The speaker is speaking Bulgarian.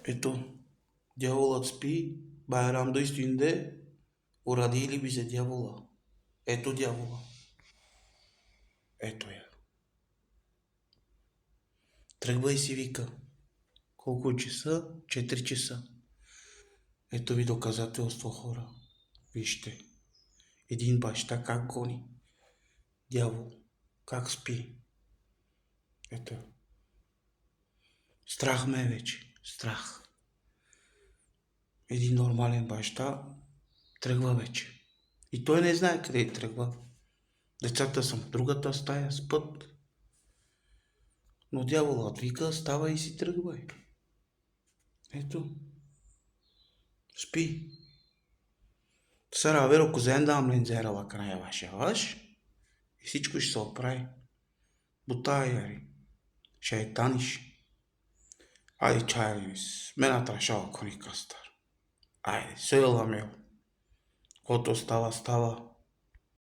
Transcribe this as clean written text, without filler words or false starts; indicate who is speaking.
Speaker 1: Ето, дяволът спи, Байрам üstünde, урадили биze дявола. Ето дявола. Ето я. Тръгва и си вика. Колко е часа? 4 часа. Ето ви доказателство, хора. Вижте. Един баща как гони. Дявол. Как спи. Ето. Страх ме е вече. Страх. Един нормален баща тръгва вече. И той не знае къде тръгва. Децата са в другата стая, спът. Но дяволът вика, става и си тръгвай. Ето. Спи. Сара, веро, козен да амлен зерала края вашия ваш. И всичко ще се оправи. Бутая, яри. Шайтаниш. Айде, чайлинис. Мена трашава кони кастар. Айде, сойла мел. Кото става, става.